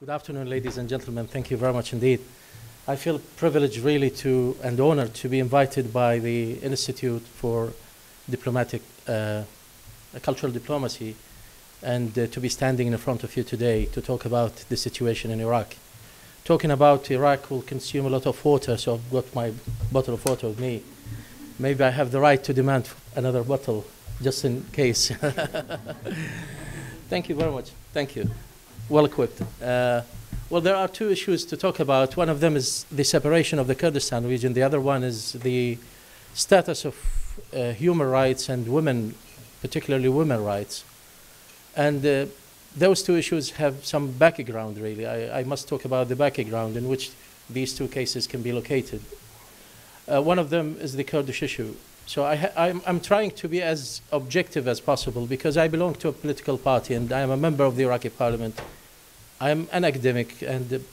Good afternoon, ladies and gentlemen. Thank you very much indeed. I feel privileged really and honored to be invited by the Institute for Cultural Diplomacy and to be standing in front of you today to talk about the situation in Iraq. Talking about Iraq will consume a lot of water, so I've got my bottle of water with me. Maybe I have the right to demand another bottle, just in case. Thank you very much. Thank you. Well equipped. Well, there are two issues to talk about. One of them is the separation of the Kurdistan region. The other one is the status of human rights and women, particularly women rights. And those two issues have some background, really. I must talk about the background in which these two cases can be located. One of them is the Kurdish issue. So I'm trying to be as objective as possible because I belong to a political party and I am a member of the Iraqi Parliament. I'm an academic and,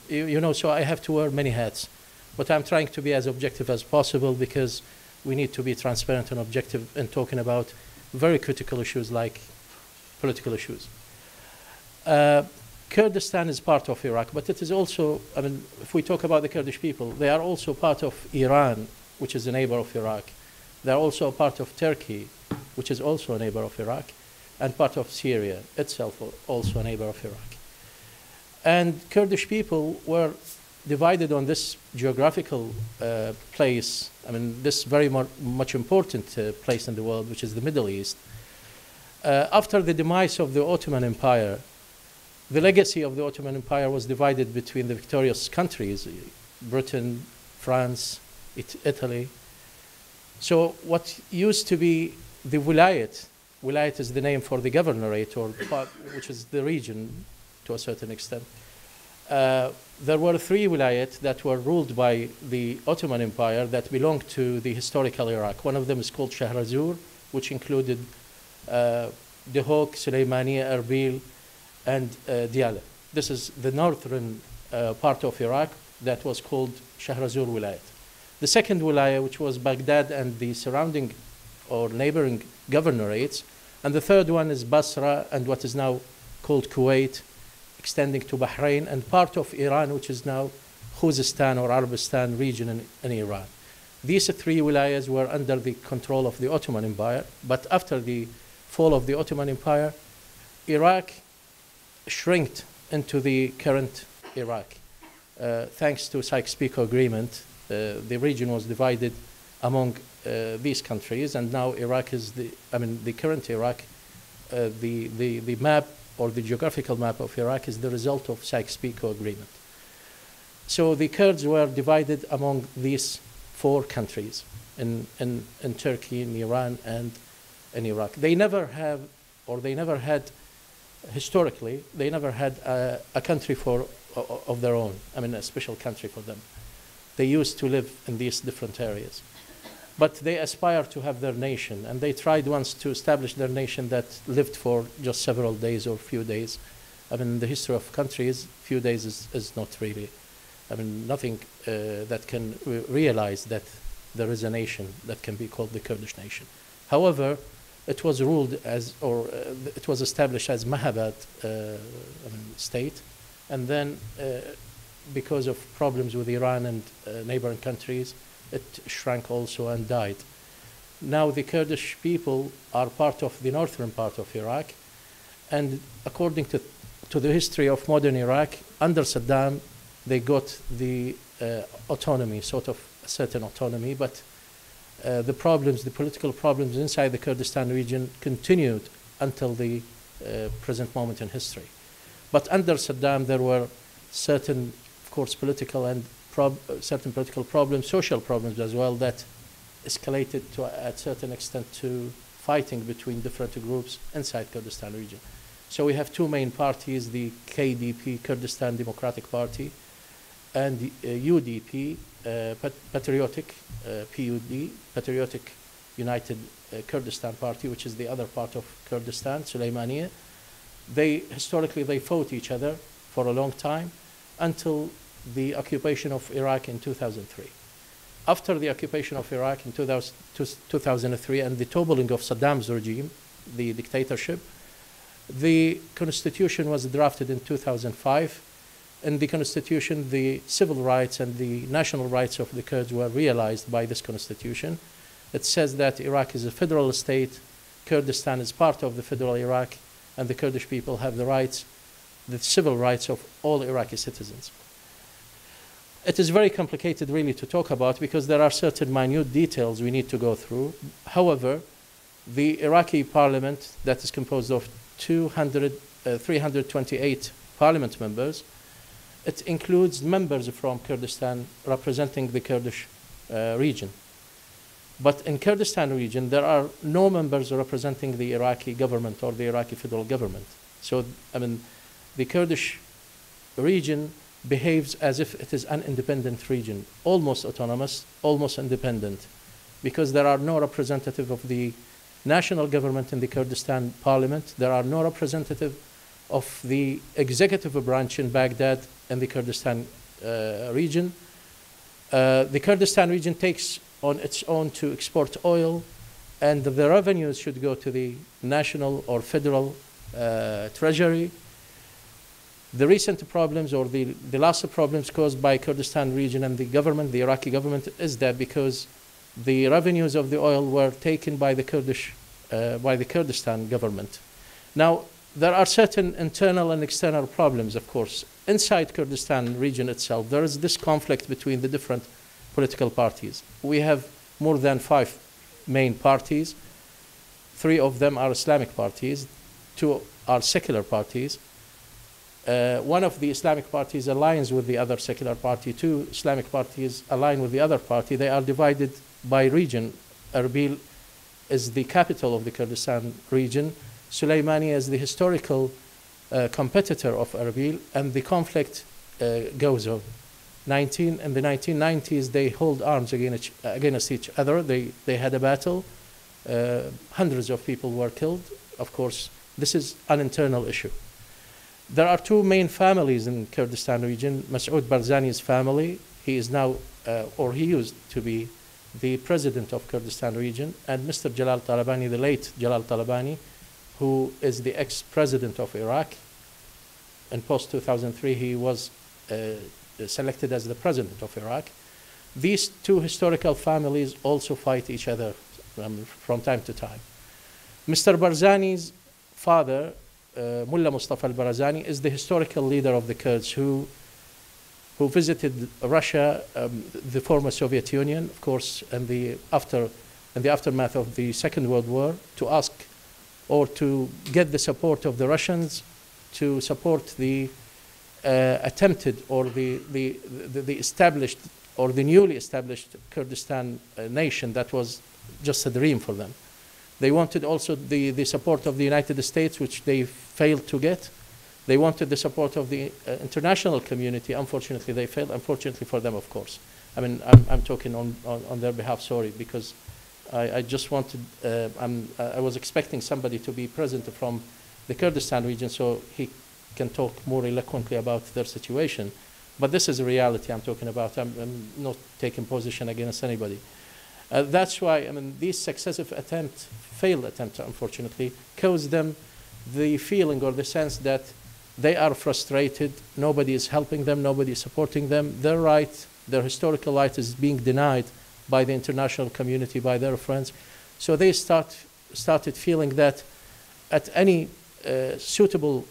so I have to wear many hats. But I'm trying to be as objective as possible because we need to be transparent and objective in talking about very critical issues like political issues. Kurdistan is part of Iraq, but it is also, if we talk about the Kurdish people, they are also part of Iran, which is a neighbor of Iraq. They're also a part of Turkey, which is also a neighbor of Iraq, and part of Syria itself, also a neighbor of Iraq. And Kurdish people were divided on this geographical place, this very much important place in the world, which is the Middle East. After the demise of the Ottoman Empire, the legacy of the Ottoman Empire was divided between the victorious countries, Britain, France, Italy. So what used to be the wilayat is the name for the governorate, which is the region to a certain extent. There were three wilayat that were ruled by the Ottoman Empire that belonged to the historical Iraq. One of them is called Shahrazur, which included Duhok, Sulaymaniya, Erbil, and Diyala. This is the northern part of Iraq that was called Shahrazur Wilayat. The second wilaya, which was Baghdad and the surrounding or neighboring governorates, and the third one is Basra and what is now called Kuwait, extending to Bahrain, and part of Iran, which is now Khuzestan or Arabistan region in Iran. These three wilayas were under the control of the Ottoman Empire, but after the fall of the Ottoman Empire, Iraq shrinked into the current Iraq. Thanks to Sykes-Picot Agreement, the region was divided among these countries, and now Iraq is the current Iraq, the map or the geographical map of Iraq is the result of Sykes-Picot Agreement. So the Kurds were divided among these four countries in Turkey, in Iran, and in Iraq. They never had, historically, they never had a country of their own, a special country for them. They used to live in these different areas. But they aspire to have their nation, and they tried once to establish their nation that lived for just several days or few days. In the history of countries, few days is not really, nothing that can realize that there is a nation that can be called the Kurdish nation. However, it was ruled as, it was established as Mahabad state, and then because of problems with Iran and neighboring countries, it shrank also and died. Now the Kurdish people are part of the northern part of Iraq, and according to the history of modern Iraq, under Saddam, they got the autonomy, sort of a certain autonomy, but the political problems inside the Kurdistan region continued until the present moment in history. But under Saddam, there were certain, of course, political and certain political problems, social problems as well, that escalated to a certain extent to fighting between different groups inside Kurdistan region. So we have two main parties, the KDP, Kurdistan Democratic Party, and the UDP, Patriotic, PUD, Patriotic United Kurdistan Party, which is the other part of Kurdistan, Sulaymaniya. Historically, they fought each other for a long time until the occupation of Iraq in 2003. After the occupation of Iraq in 2003 and the toppling of Saddam's regime, the dictatorship, the constitution was drafted in 2005 in the constitution, the civil rights and the national rights of the Kurds were realized by this constitution. It says that Iraq is a federal state, Kurdistan is part of the federal Iraq, and the Kurdish people have the rights, the civil rights of all Iraqi citizens. It is very complicated really to talk about because there are certain minute details we need to go through. However, the Iraqi Parliament, that is composed of 328 parliament members, it includes members from Kurdistan representing the Kurdish region. But in Kurdistan region, there are no members representing the Iraqi government or the Iraqi federal government. So, I mean, the Kurdish region behaves as if it is an independent region, almost autonomous, almost independent, because there are no representative of the national government in the Kurdistan parliament. There are no representative of the executive branch in Baghdad and the Kurdistan region. The Kurdistan region takes on its own to export oil, and the revenues should go to the national or federal treasury. The recent problems or the last problems caused by Kurdistan region and the government, the Iraqi government, is that because the revenues of the oil were taken by the Kurdistan government. Now, there are certain internal and external problems, of course. Inside Kurdistan region itself, there is this conflict between the different political parties. We have more than 5 main parties. 3 of them are Islamic parties, 2 are secular parties. One of the Islamic parties aligns with the other secular party. 2 Islamic parties align with the other party. They are divided by region. Erbil is the capital of the Kurdistan region. Sulaimani is the historical competitor of Erbil, and the conflict goes on. In the 1990s, they hold arms against each other. They had a battle. Hundreds of people were killed. Of course, this is an internal issue. There are 2 main families in Kurdistan region. Masoud Barzani's family, he is now, or he used to be, the president of Kurdistan region, and Mr. Jalal Talabani, the late Jalal Talabani, who is the ex-president of Iraq. In post-2003, he was selected as the president of Iraq. These 2 historical families also fight each other from time to time. Mr. Barzani's father, Mullah Mustafa al-Barzani, is the historical leader of the Kurds who visited Russia, the former Soviet Union, of course, in the aftermath of the Second World War, to ask or to get the support of the Russians to support the attempted or the established or the newly established Kurdistan nation that was just a dream for them. They wanted also the support of the United States, which they failed to get. They wanted the support of the international community. Unfortunately, they failed. Unfortunately for them, of course. I mean, I'm talking on their behalf, sorry, because I just wanted, I was expecting somebody to be present from the Kurdistan region so he can talk more eloquently about their situation. But this is a reality I'm talking about. I'm not taking position against anybody. That's why, I mean, these successive failed attempts, unfortunately, cause them the feeling or the sense that they are frustrated, nobody is helping them, nobody is supporting them. Their right, their historical right is being denied by the international community, by their friends. So they started feeling that at any suitable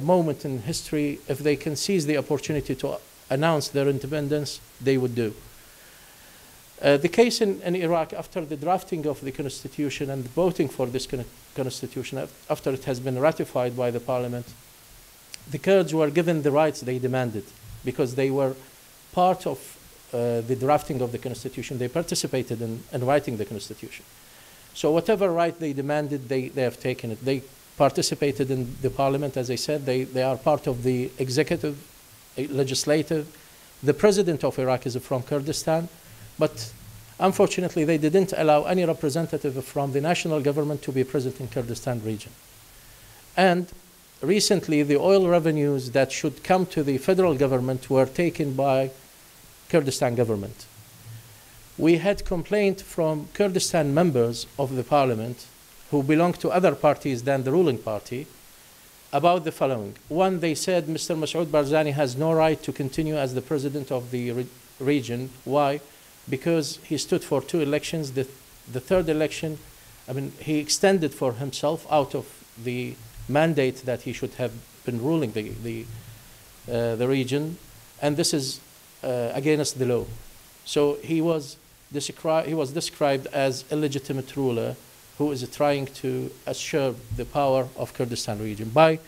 moment in history, if they can seize the opportunity to announce their independence, they would do. The case in Iraq, after the drafting of the constitution and voting for this constitution, after it has been ratified by the parliament, the Kurds were given the rights they demanded because they were part of the drafting of the constitution. They participated in writing the constitution. So whatever right they demanded, they have taken it. They participated in the parliament, as I said. They are part of the executive, legislative. The president of Iraq is from Kurdistan. But unfortunately, they didn't allow any representative from the national government to be present in Kurdistan region. And recently, the oil revenues that should come to the federal government were taken by Kurdistan government. We had complaint from Kurdistan members of the parliament who belong to other parties than the ruling party, about the following. One, they said Mr. Masoud Barzani has no right to continue as the president of the region. Why? Because he stood for 2 elections. The third election, I mean, he extended for himself out of the mandate that he should have been ruling the region, and this is against the law. So he was described as a legitimate ruler who is trying to assure the power of Kurdistan region by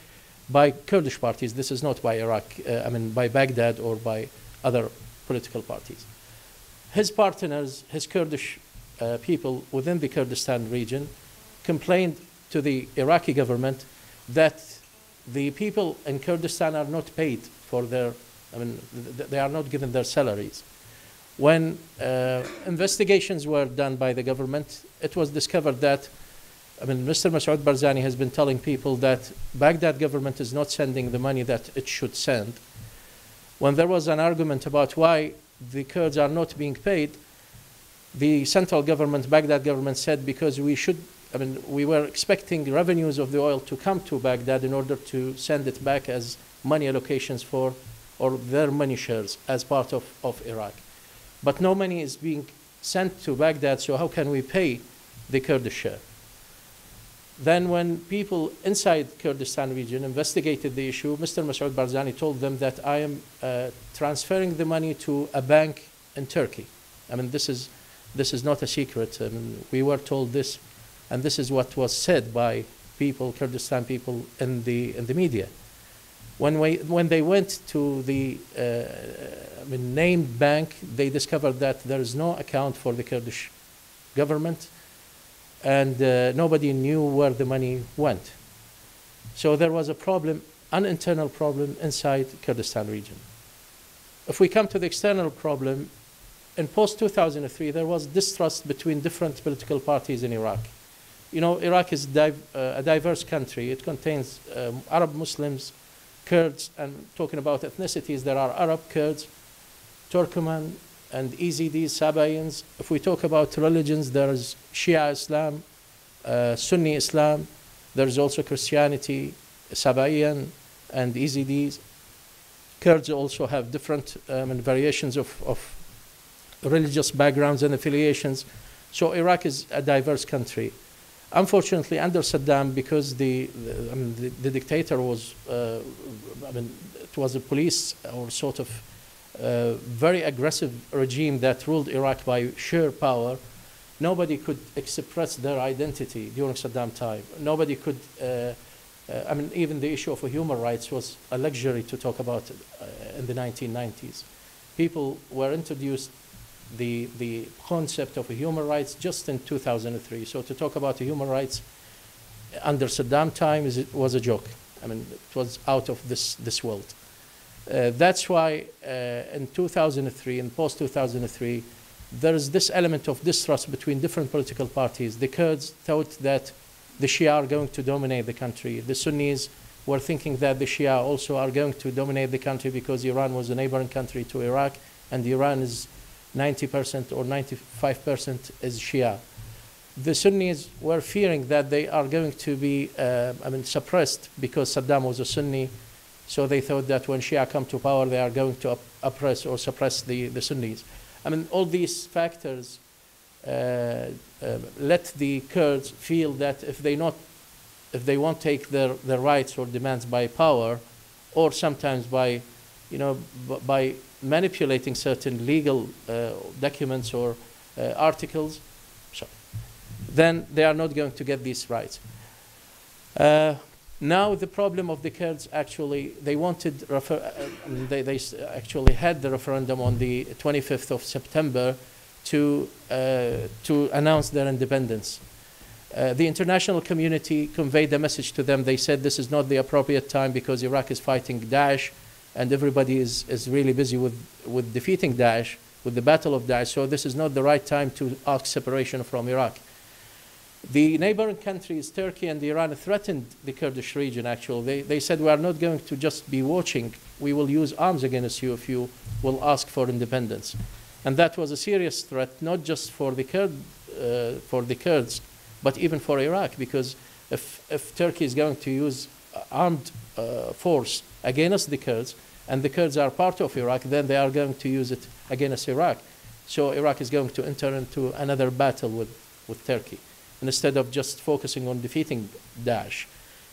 Kurdish parties. This is not by Iraq, I mean by Baghdad or by other political parties. His partners, his Kurdish people within the Kurdistan region complained to the Iraqi government that the people in Kurdistan are not paid for their, I mean, they are not given their salaries. When investigations were done by the government, it was discovered that, I mean, Mr. Masoud Barzani has been telling people that Baghdad government is not sending the money that it should send. When there was an argument about why the Kurds are not being paid, the central government, Baghdad government, said because we should, I mean, we were expecting revenues of the oil to come to Baghdad in order to send it back as money allocations for, or their money shares as part of Iraq. But no money is being sent to Baghdad, so how can we pay the Kurdish share? Then when people inside Kurdistan region investigated the issue, Mr. Masoud Barzani told them that I am transferring the money to a bank in Turkey. I mean, this is not a secret. I mean, we were told this, and this is what was said by people, Kurdistan people, in the media. When they went to the named bank, they discovered that there is no account for the Kurdish government, and nobody knew where the money went. So there was a problem, an internal problem inside Kurdistan region. If we come to the external problem, in post-2003, there was distrust between different political parties in Iraq. You know, Iraq is a diverse country. It contains Arab Muslims, Kurds, and talking about ethnicities, there are Arab Kurds, Turkmen, and Yazidis, Sabaeans. If we talk about religions, there is Shia Islam, Sunni Islam. There is also Christianity, Sabaean, and Yazidis. Kurds also have different variations of religious backgrounds and affiliations. So Iraq is a diverse country. Unfortunately, under Saddam, because the dictator was, it was a police or sort of very aggressive regime that ruled Iraq by sheer power, nobody could express their identity during Saddam time. Nobody could, even the issue of human rights was a luxury to talk about in the 1990s. People were introduced the concept of human rights just in 2003. So to talk about human rights under Saddam time was a joke. I mean, it was out of this world. That's why in 2003, in post-2003, there is this element of distrust between different political parties. The Kurds thought that the Shia are going to dominate the country. The Sunnis were thinking that the Shia also are going to dominate the country because Iran was a neighboring country to Iraq, and Iran is 90% or 95% is Shia. The Sunnis were fearing that they are going to be suppressed because Saddam was a Sunni, so they thought that when Shia come to power, they are going to oppress or suppress the Sunnis. I mean, all these factors let the Kurds feel that if they won't take their rights or demands by power, or sometimes by manipulating certain legal documents or articles, then they are not going to get these rights. Now the problem of the Kurds, actually, they wanted, they actually had the referendum on the 25th of September to announce their independence. The international community conveyed a message to them. They said this is not the appropriate time because Iraq is fighting Daesh, and everybody is really busy with defeating Daesh, with the battle of Daesh, so this is not the right time to ask separation from Iraq. The neighboring countries, Turkey and Iran, threatened the Kurdish region, actually. They said, we are not going to just be watching. We will use arms against you if you will ask for independence. And that was a serious threat, not just for the Kurds, but even for Iraq, because if Turkey is going to use armed force against the Kurds, and the Kurds are part of Iraq, then they are going to use it against Iraq. So Iraq is going to enter into another battle with Turkey, instead of just focusing on defeating Daesh.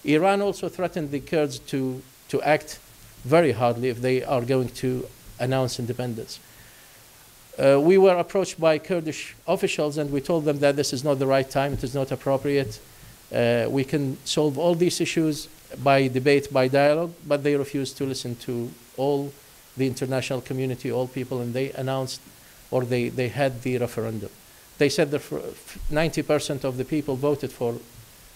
Iran also threatened the Kurds to act very hardly if they are going to announce independence. We were approached by Kurdish officials, and we told them that this is not the right time, it is not appropriate. We can solve all these issues by debate, by dialogue, but they refused to listen to all the international community, all people, and they announced, or they had the referendum. They said that 90% of the people voted for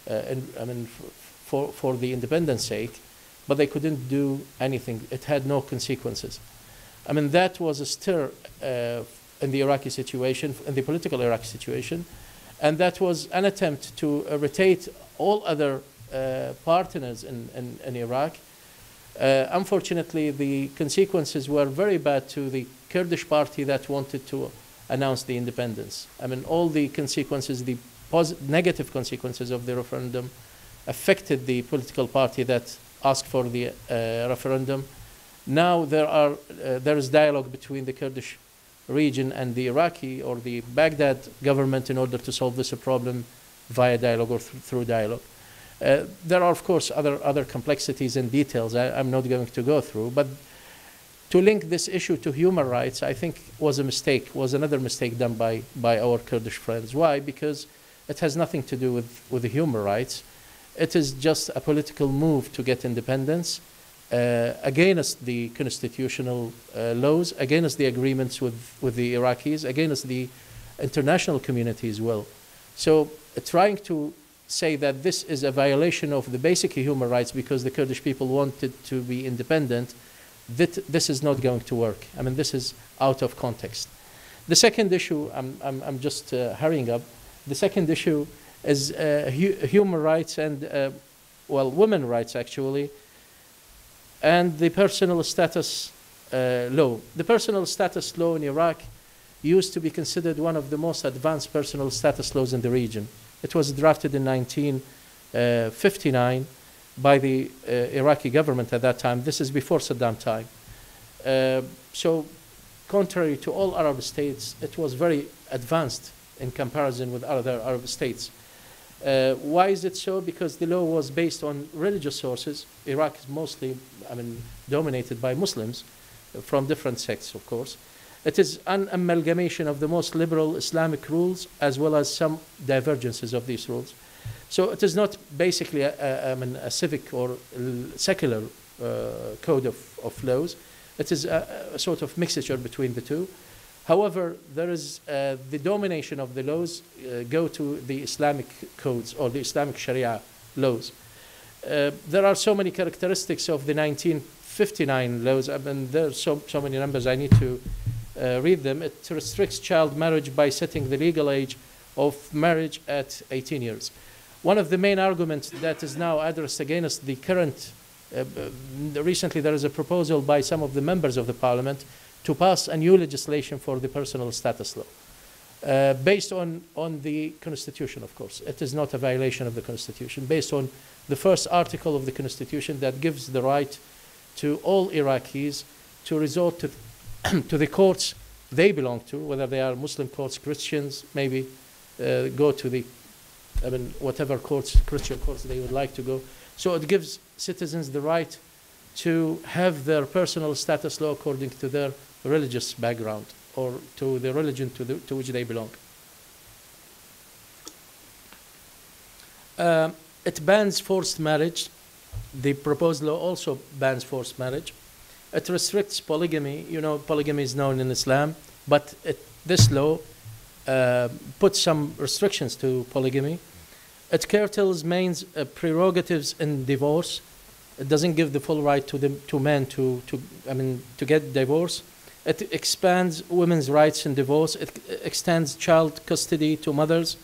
the independence sake, but they couldn't do anything. It had no consequences. I mean, that was a stir in the Iraqi situation, in the political Iraqi situation, and that was an attempt to irritate all other partners in Iraq. Unfortunately, the consequences were very bad to the Kurdish party that wanted to announce the independence. I mean, all the consequences, the negative consequences of the referendum affected the political party that asked for the referendum. Now there is dialogue between the Kurdish region and the Iraqi or the Baghdad government in order to solve this problem via dialogue or through dialogue. There are, of course, other complexities and details I'm not going to go through, but to link this issue to human rights, I think was a mistake, was another mistake done by our Kurdish friends. Why? Because it has nothing to do with the human rights. It is just a political move to get independence against the constitutional laws, against the agreements with the Iraqis, against the international community as well. So trying to say that this is a violation of the basic human rights because the Kurdish people wanted to be independent, this is not going to work. I mean, this is out of context. The second issue, I'm just hurrying up. The second issue is human rights and, well, women's rights actually, and the personal status law. The personal status law in Iraq used to be considered one of the most advanced personal status laws in the region. It was drafted in 1959 by the Iraqi government at that time. This is before Saddam time. So contrary to all Arab states, it was very advanced in comparison with other Arab states. Why is it so? Because the law was based on religious sources. Iraq is mostly, I mean, dominated by Muslims from different sects, of course. It is an amalgamation of the most liberal Islamic rules as well as some divergences of these rules. So it is not basically a civic or secular code of laws. It is a sort of mixture between the two. However, there is the domination of the laws go to the Islamic codes or the Islamic Sharia laws. There are so many characteristics of the 1959 laws. I mean, there are so many numbers. I need to read them. It restricts child marriage by setting the legal age of marriage at 18 years. One of the main arguments that is now addressed against the current, recently there is a proposal by some of the members of the parliament to pass a new legislation for the personal status law, based on the constitution, of course. It is not a violation of the constitution, based on the first article of the constitution that gives the right to all Iraqis to resort to the courts they belong to, whether they are Muslim courts, Christians, maybe go to the, I mean, whatever courts, Christian courts they would like to go. So it gives citizens the right to have their personal status law according to their religious background or to the religion to which they belong. It bans forced marriage. The proposed law also bans forced marriage. It restricts polygamy. You know, polygamy is known in Islam, but this law puts some restrictions to polygamy. It curtails men's prerogatives in divorce. It doesn't give the full right to men to get divorce. It expands women's rights in divorce. It extends child custody to mothers.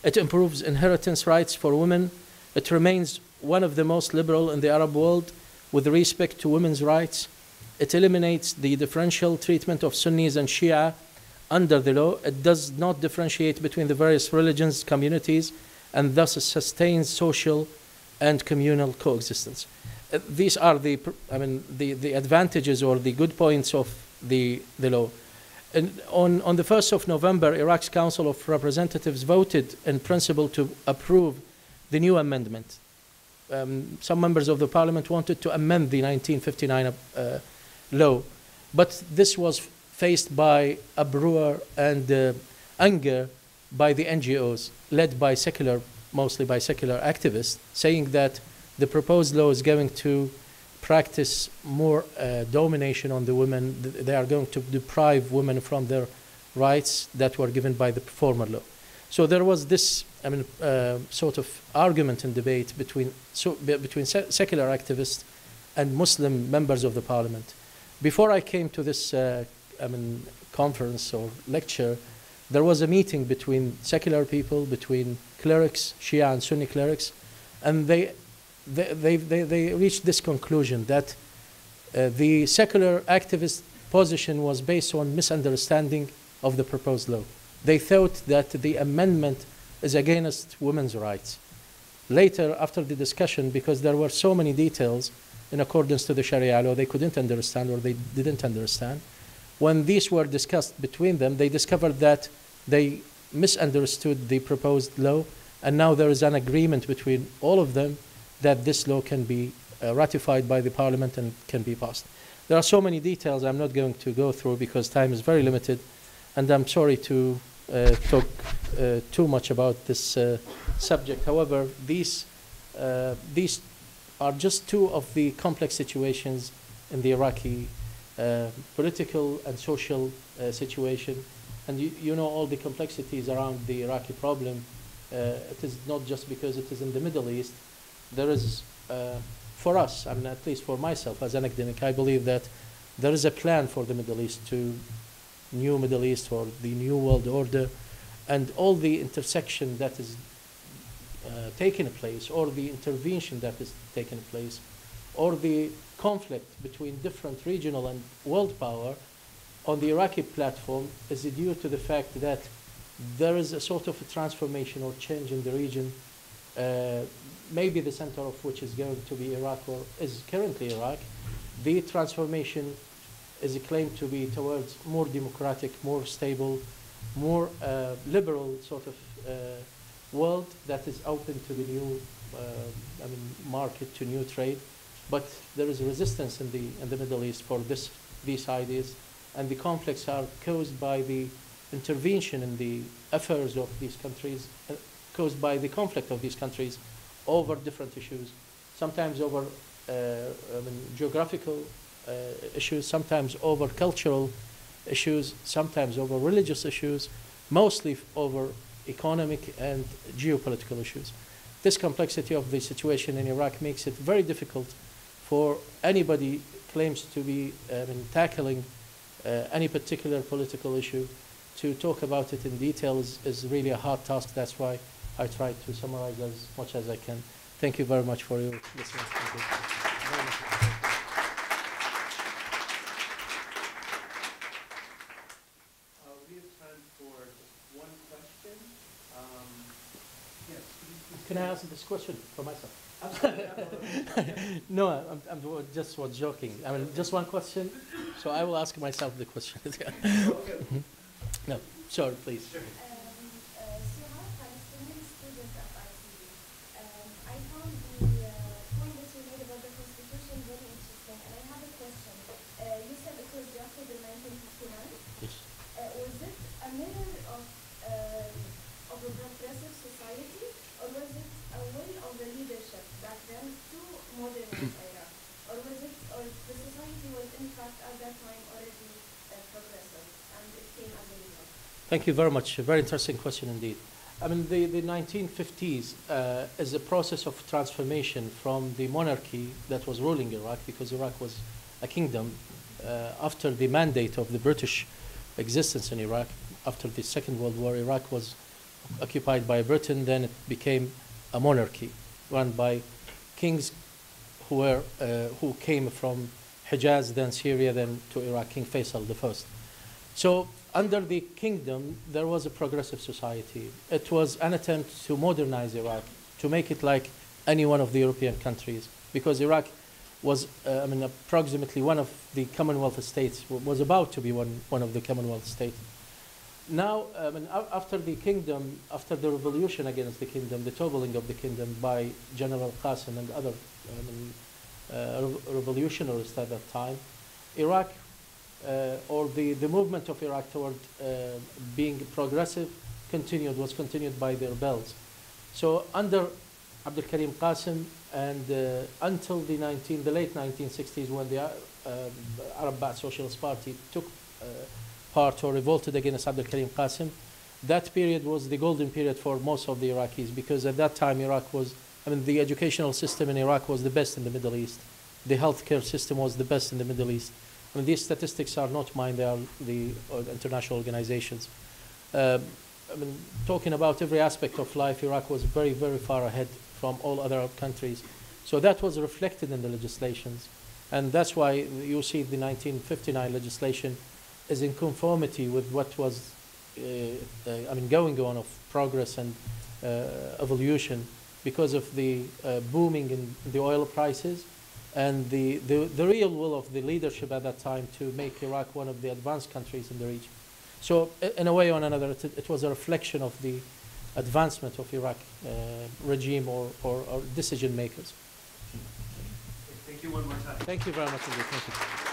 It improves inheritance rights for women. It remains one of the most liberal in the Arab world with respect to women's rights. It eliminates the differential treatment of Sunnis and Shia under the law. It does not differentiate between the various religions, communities, and thus it sustains social and communal coexistence. These are the advantages or the good points of the law. And on the 1st of November, Iraq's Council of Representatives voted in principle to approve the new amendment. Some members of the parliament wanted to amend the 1959 law, but this was faced by uproar and anger by the NGOs, led by mostly by secular activists, saying that the proposed law is going to practice more domination on the women. They are going to deprive women from their rights that were given by the former law. So there was this, sort of argument and debate between secular activists and Muslim members of the parliament. Before I came to this, conference or lecture, there was a meeting between secular people, between clerics, Shia and Sunni clerics, and they reached this conclusion that the secular activist position was based on misunderstanding of the proposed law. They thought that the amendment is against women's rights. Later, after the discussion, because there were so many details in accordance to the Sharia law, they couldn't understand or they didn't understand. When these were discussed between them, they discovered that they misunderstood the proposed law, and now there is an agreement between all of them that this law can be ratified by the parliament and can be passed. There are so many details I'm not going to go through because time is very limited, and I'm sorry to talk too much about this subject. However, these are just two of the complex situations in the Iraqi political and social situation. And you know all the complexities around the Iraqi problem. It is not just because it is in the Middle East. There is, for us, at least for myself as an academic, I believe that there is a plan for the Middle East, new Middle East or the new world order, and all the intersection that is taking place, or the intervention that is taking place, or the conflict between different regional and world power on the Iraqi platform is due to the fact that there is a sort of a transformation or change in the region, maybe the center of which is going to be Iraq or is currently Iraq. The transformation is claimed to be towards more democratic, more stable, more liberal sort of world that is open to the new market, to new trade. But there is resistance in the Middle East for these ideas, and the conflicts are caused by the intervention in the affairs of these countries, caused by the conflict of these countries over different issues, sometimes over geographical issues, sometimes over cultural issues, sometimes over religious issues, mostly over economic and geopolitical issues. This complexity of the situation in Iraq makes it very difficult for anybody claims to be tackling any particular political issue. To talk about it in detail is really a hard task. That's why I try to summarize as much as I can. Thank you very much for your listening. We have time for just one question. Yes. Can I answer this question for myself? No, I'm just joking. Just one question, so I will ask myself the question. No, sorry, please. So how Palestinian students at ICD? I found the point that you made about the constitution very interesting, and I have a question. You said it was drafted in 1959. Yes. Was it a mirror of a progressive society, or was it a will of the leadership back then to modernize Iraq, or the society was in fact at that time already progressive and it came as a result? Thank you very much. A very interesting question indeed. The 1950s is a process of transformation from the monarchy that was ruling Iraq, because Iraq was a kingdom after the mandate of the British existence in Iraq. After the Second World War, Iraq was occupied by Britain. Then it became a monarchy run by kings who came from Hijaz, then Syria, then to Iraq, King Faisal I. So under the kingdom, there was a progressive society. It was an attempt to modernize Iraq, to make it like any one of the European countries, because Iraq was, approximately one of the Commonwealth states, was about to be one of the Commonwealth states. Now, after the kingdom, after the revolution against the kingdom, the toppling of the kingdom by General Qasim and other revolutionists at that time, Iraq, or the movement of Iraq toward being progressive, was continued by the rebels. So under Abdul Karim Qasim and until the late 1960s, when the Arab Ba'ath Socialist Party took part or revolted against Abdul Karim Qasim, that period was the golden period for most of the Iraqis, because at that time Iraq was, the educational system in Iraq was the best in the Middle East. The healthcare system was the best in the Middle East. These statistics are not mine, they are the international organizations. Talking about every aspect of life, Iraq was very, very far ahead from all other Arab countries. So that was reflected in the legislations. And that's why you see the 1959 legislation is in conformity with what was going on of progress and evolution, because of the booming in the oil prices and the real will of the leadership at that time to make Iraq one of the advanced countries in the region. So in a way or another, it was a reflection of the advancement of Iraq regime or decision makers. Thank you one more time. Thank you very much indeed. Thank you.